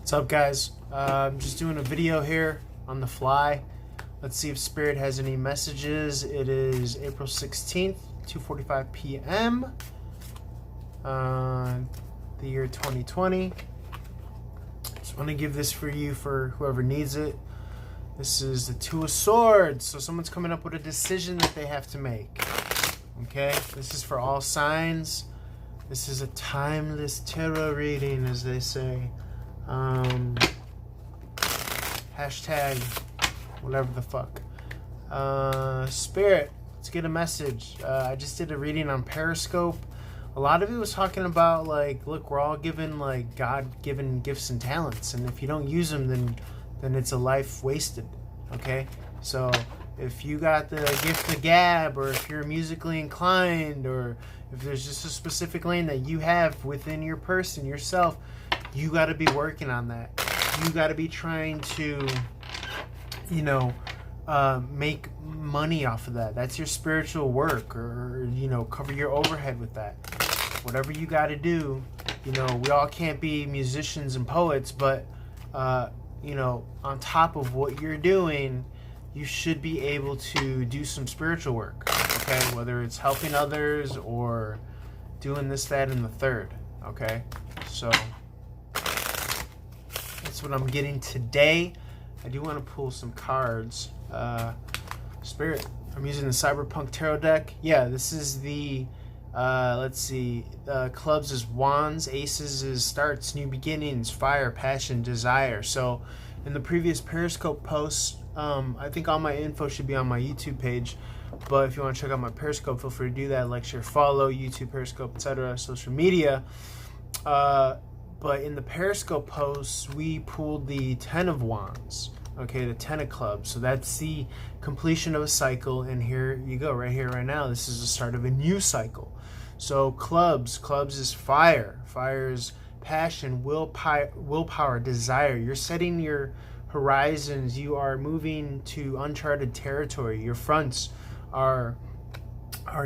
What's up, guys? I'm just doing a video here on the fly. Let's see if Spirit has any messages. It is April 16th, 2:45 p.m. The year 2020. Just want to give this for you for whoever needs it. This is the Two of Swords. So someone's coming up with a decision that they have to make. Okay? This is for all signs. This is a timeless tarot reading, as they say. Hashtag whatever the fuck. Spirit, let's get a message. I just did a reading on Periscope. A lot of it was talking about, like, look, we're all given, like, God-given gifts and talents, and if you don't use them, then it's a life wasted. Okay? So if you got the gift of gab, or if you're musically inclined, or if there's just a specific lane that you have within your person, yourself, you got to be working on that. You got to be trying to, make money off of that. That's your spiritual work, or, cover your overhead with that. Whatever you got to do, we all can't be musicians and poets, but, on top of what you're doing, you should be able to do some spiritual work, okay? Whether it's helping others or doing this, that, and the third, okay? So that's what I'm getting today. I do want to pull some cards. Spirit, I'm using the Cyberpunk Tarot deck. Yeah, this is the, let's see, clubs is wands, aces is starts, new beginnings, fire, passion, desire. So in the previous Periscope posts, I think all my info should be on my YouTube page, but if you want to check out my Periscope, feel free to do that. Like, share, follow, YouTube, Periscope, etc., social media. But in the Periscope posts, we pulled the Ten of Wands, okay, the Ten of Clubs. So that's the completion of a cycle, and here you go, right here, right now. This is the start of a new cycle. So clubs is fire. Fire is passion, willpower, desire. You're setting your horizons. You are moving to uncharted territory. Your fronts are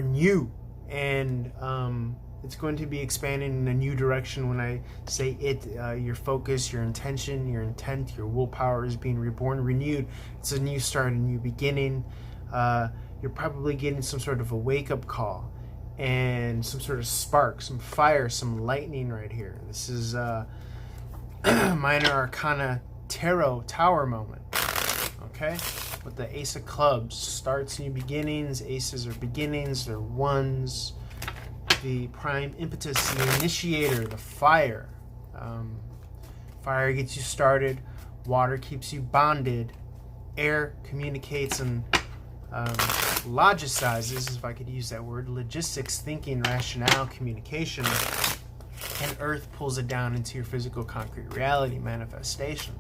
new, and it's going to be expanding in a new direction. When I say it, your focus, your intention, your intent, your willpower is being reborn, renewed. It's a new start, a new beginning. You're probably getting some sort of a wake-up call and some sort of spark, some fire, some lightning right here. This is Minor Arcana Tarot Tower moment, okay? With the Ace of Clubs, starts, new beginnings. Aces are beginnings, they're ones. The prime impetus, the initiator, the fire. Fire gets you started. Water keeps you bonded. Air communicates and logicizes, if I could use that word. Logistics, thinking, rationale, communication. And earth pulls it down into your physical, concrete reality, manifestation.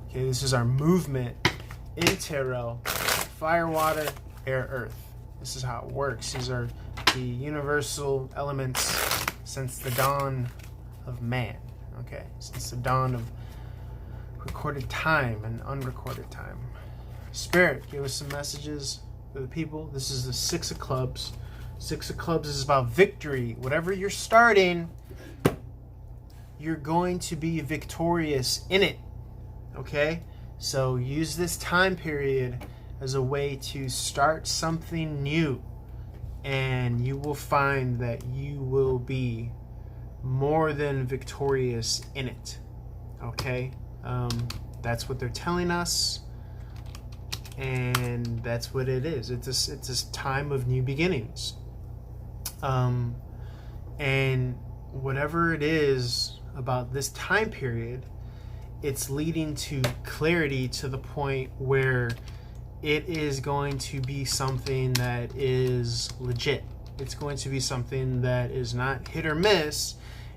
Okay, this is our movement in tarot. Fire, water, air, earth. This is how it works. These are the universal elements since the dawn of man. Okay, since the dawn of recorded time and unrecorded time. Spirit, give us some messages for the people. This is the Six of Clubs. Six of Clubs is about victory. Whatever you're starting, you're going to be victorious in it. Okay? So use this time period as a way to start something new, and you will find that you will be more than victorious in it. Okay? That's what they're telling us, and that's what it is. It's a time of new beginnings. And whatever it is about this time period, it's leading to clarity to the point where it is going to be something that is legit. It's going to be something that is not hit or miss.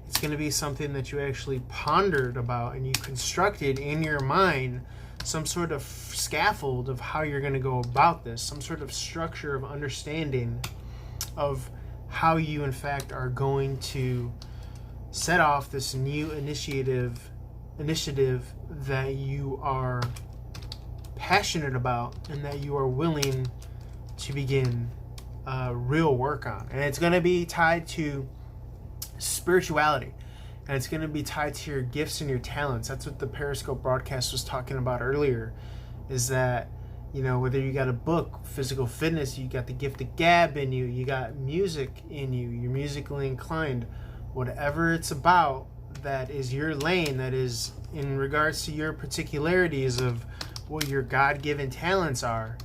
It's going to be something that you actually pondered about and you constructed in your mind some sort of scaffold of how you're going to go about this, some sort of structure of understanding of how you, in fact, are going to set off this new initiative that you are passionate about and that you are willing to begin real work on. And it's going to be tied to spirituality. and it's going to be tied to your gifts and your talents. That's what the Periscope broadcast was talking about earlier, is that, you know, whether you got a book, physical fitness, you got the gift of gab in you, you got music in you, you're musically inclined, whatever it's about that is your lane, that is in regards to your particularities of what your God-given talents are,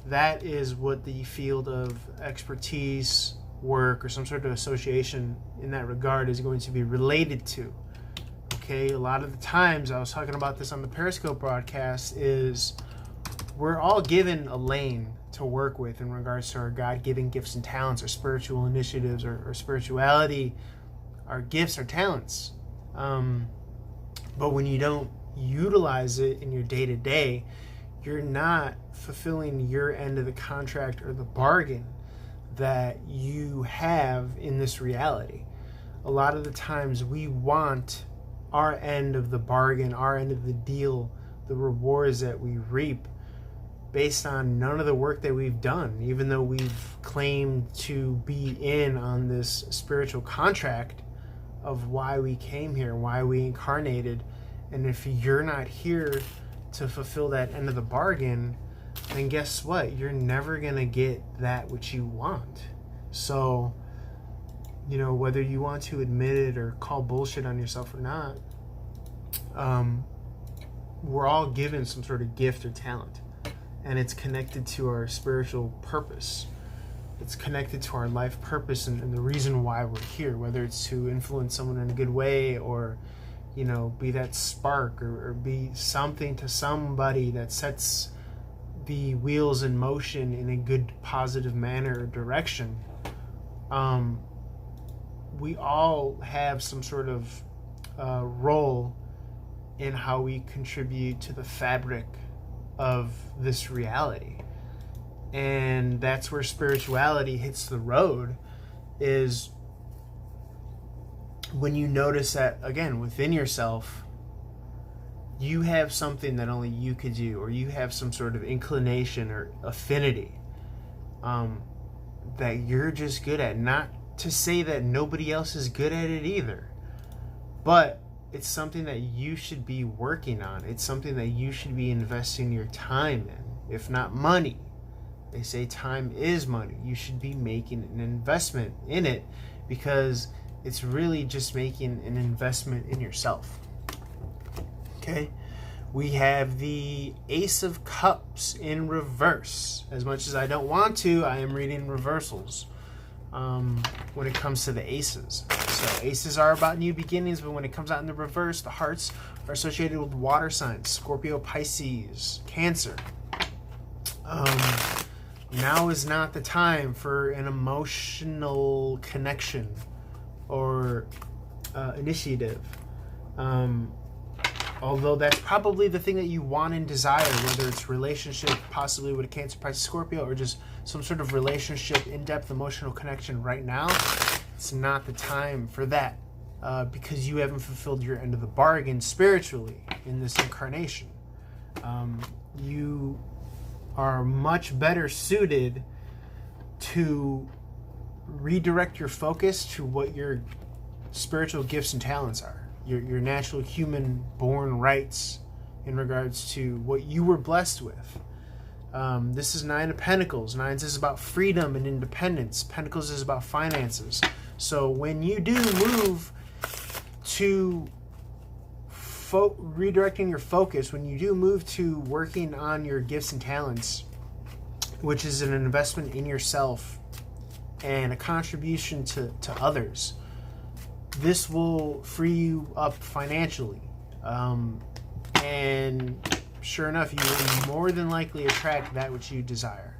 that is what the field of expertise, work, or some sort of association in that regard is going to be related to. Okay, a lot of the times, I was talking about this on the Periscope broadcast, is we're all given a lane to work with in regards to our God-given gifts and talents, our spiritual initiatives, or spirituality, our gifts, our talents. But when you don't utilize it in your day-to-day, you're not fulfilling your end of the contract or the bargain that you have in this reality. A lot of the times we want our end of the bargain, our end of the deal, the rewards that we reap based on none of the work that we've done, even though we've claimed to be in on this spiritual contract of why we came here, why we incarnated. And if you're not here to fulfill that end of the bargain, then guess what? You're never going to get that which you want. So, you know, whether you want to admit it or call bullshit on yourself or not, we're all given some sort of gift or talent. And it's connected to our spiritual purpose. It's connected to our life purpose and the reason why we're here, whether it's to influence someone in a good way or, you know, be that spark or be something to somebody that sets the wheels in motion in a good, positive manner or direction. We all have some sort of role in how we contribute to the fabric of this reality. And that's where spirituality hits the road, is when you notice that, again, within yourself, you have something that only you could do, or you have some sort of inclination or affinity that you're just good at. Not to say that nobody else is good at it either, but it's something that you should be working on. It's something that you should be investing your time in, if not money. They say time is money. You should be making an investment in it, because it's really just making an investment in yourself. Okay, we have the Ace of Cups in reverse. As much as I don't want to, I am reading reversals when it comes to the aces. So aces are about new beginnings, but when it comes out in the reverse, the hearts are associated with water signs: Scorpio, Pisces, Cancer. Now is not the time for an emotional connection or initiative. Although that's probably the thing that you want and desire, whether it's relationship, possibly with a Cancer, Pisces, Scorpio, or just some sort of relationship, in-depth emotional connection right now, it's not the time for that, because you haven't fulfilled your end of the bargain spiritually in this incarnation. You are much better suited to redirect your focus to what your spiritual gifts and talents are, your natural human born rights in regards to what you were blessed with. This is Nine of Pentacles. Nines is about freedom and independence. Pentacles is about finances. So when you do move to redirecting your focus, when you do move to working on your gifts and talents, which is an investment in yourself and a contribution to others, this will free you up financially. And sure enough, you will more than likely attract that which you desire.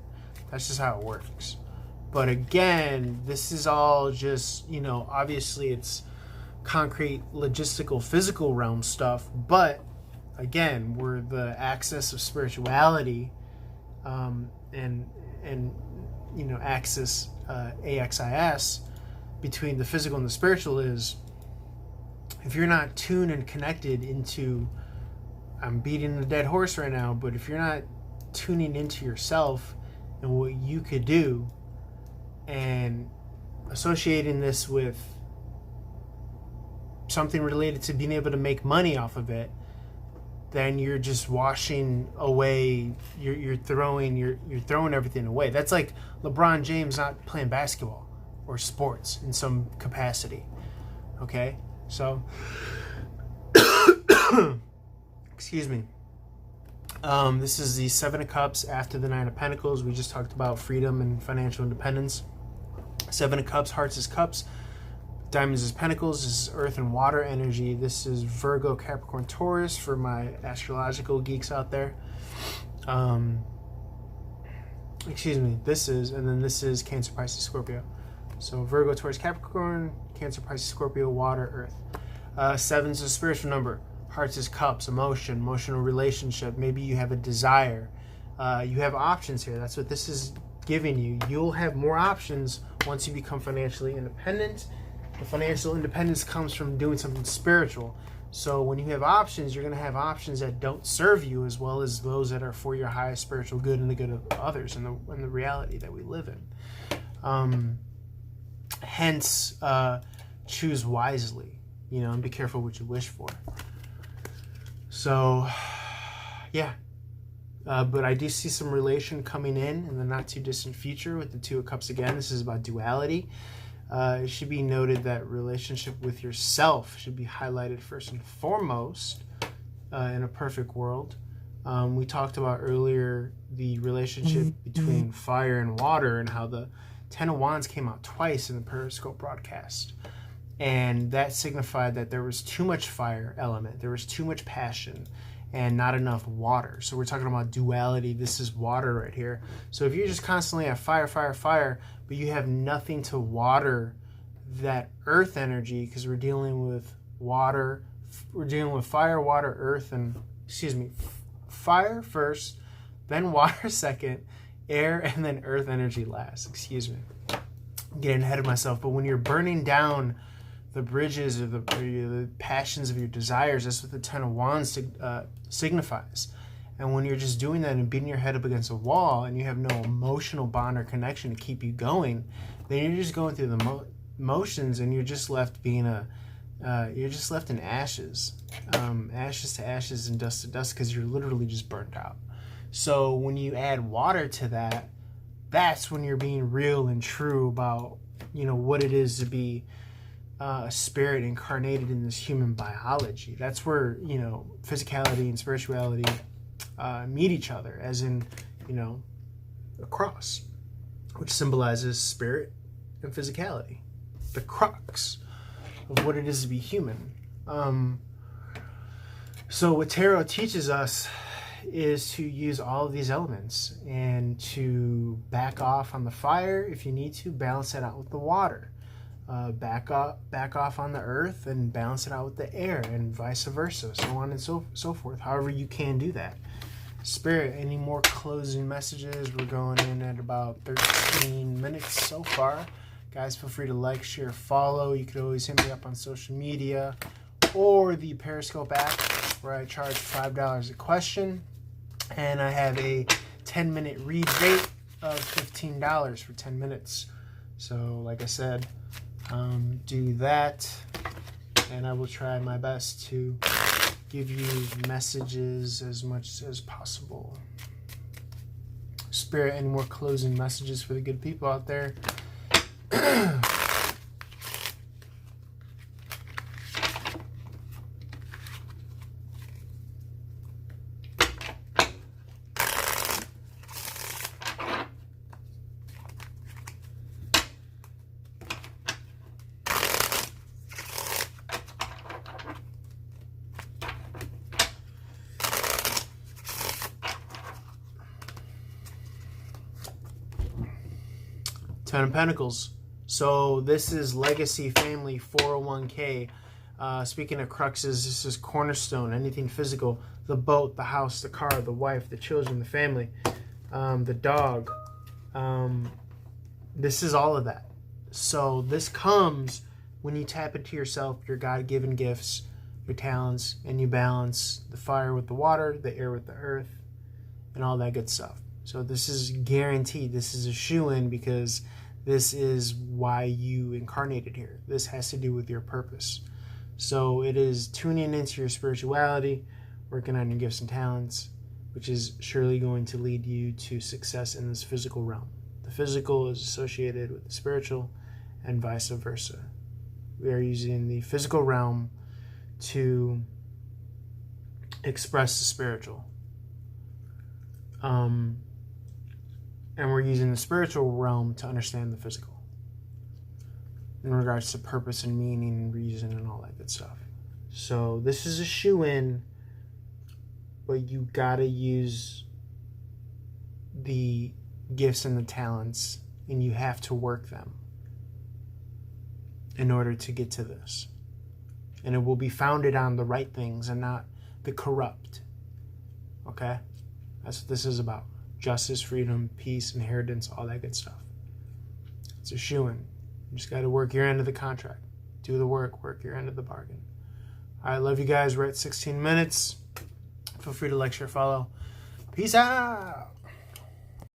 That's just how it works. But again, this is all just, you know, obviously it's concrete, logistical, physical realm stuff, but again, we're the axis of spirituality, and you know, axis, AXIS, between the physical and the spiritual is, if you're not tuned and connected into, I'm beating the dead horse right now, but if you're not tuning into yourself and what you could do, and associating this with something related to being able to make money off of it, then you're just washing away. You're throwing everything away. That's like LeBron James not playing basketball or sports in some capacity. Okay, so excuse me. This is the Seven of Cups after the Nine of Pentacles. We just talked about freedom and financial independence. Seven of Cups, Hearts is cups. Diamonds is pentacles. This is earth and water energy. This is Virgo, Capricorn, Taurus for my astrological geeks out there. Excuse me. This is Cancer, Pisces, Scorpio. So Virgo, Taurus, Capricorn, Cancer, Pisces, Scorpio, water, earth. Seven's a spiritual number. Hearts is cups, emotional relationship. Maybe you have a desire. You have options here. That's what this is giving you. You'll have more options once you become financially independent. The financial independence comes from doing something spiritual. So when you have options, you're going to have options that don't serve you as well as those that are for your highest spiritual good and the good of others and the reality that we live in. Hence, choose wisely, and be careful what you wish for. So, yeah. But I do see some relation coming in the not too distant future with the Two of Cups again. This is about duality. It should be noted that relationship with yourself should be highlighted first and foremost in a perfect world. We talked about earlier the relationship between fire and water and how the Ten of Wands came out twice in the Periscope broadcast. And that signified that there was too much fire element, there was too much passion, and not enough water. So we're talking about duality. This is water right here. So if you're just constantly at fire, but you have nothing to water that earth energy, because we're dealing with water, we're dealing with fire, water, earth, and, fire first, then water second, air, and then earth energy last. I'm getting ahead of myself. But when you're burning down the bridges or the passions of your desires, that's what the Ten of Wands signifies. And when you're just doing that and beating your head up against a wall and you have no emotional bond or connection to keep you going, then you're just going through the motions and you're just left being you're just left in ashes. Ashes to ashes and dust to dust, because you're literally just burnt out. So when you add water to that, that's when you're being real and true about, what it is to be a spirit incarnated in this human biology. That's where, physicality and spirituality meet each other, as in, a cross, which symbolizes spirit and physicality, the crux of what it is to be human. So what tarot teaches us is to use all of these elements and to back off on the fire if you need to, balance it out with the water. Back off on the earth and balance it out with the air, and vice versa, so on and so forth. However you can do that. Spirit, any more closing messages? We're going in at about 13 minutes so far. Guys, feel free to like, share, follow. You could always hit me up on social media or the Periscope app, where I charge $5 a question. And I have a 10-minute read rate of $15 for 10 minutes. So, like I said, do that, and I will try my best to give you messages as much as possible. Spirit, any more closing messages for the good people out there? Ten of Pentacles. So this is legacy, family, 401k. Speaking of cruxes, this is cornerstone, anything physical. The boat, the house, the car, the wife, the children, the family, the dog. This is all of that. So this comes when you tap into yourself, your God-given gifts, your talents, and you balance the fire with the water, the air with the earth, and all that good stuff. So this is guaranteed. This is a shoo-in, because this is why you incarnated here. This has to do with your purpose. So it is tuning into your spirituality, working on your gifts and talents, which is surely going to lead you to success in this physical realm. The physical is associated with the spiritual and vice versa. We are using the physical realm to express the spiritual. And we're using the spiritual realm to understand the physical in regards to purpose and meaning and reason and all that good stuff. So this is a shoe-in, but you gotta use the gifts and the talents, and you have to work them in order to get to this. And it will be founded on the right things and not the corrupt. Okay? That's what this is about. Justice, freedom, peace, inheritance, all that good stuff. It's a shoo-in. You just got to work your end of the contract. Do the work your end of the bargain. I love you guys. We're at 16 minutes. Feel free to like, share, follow. Peace out.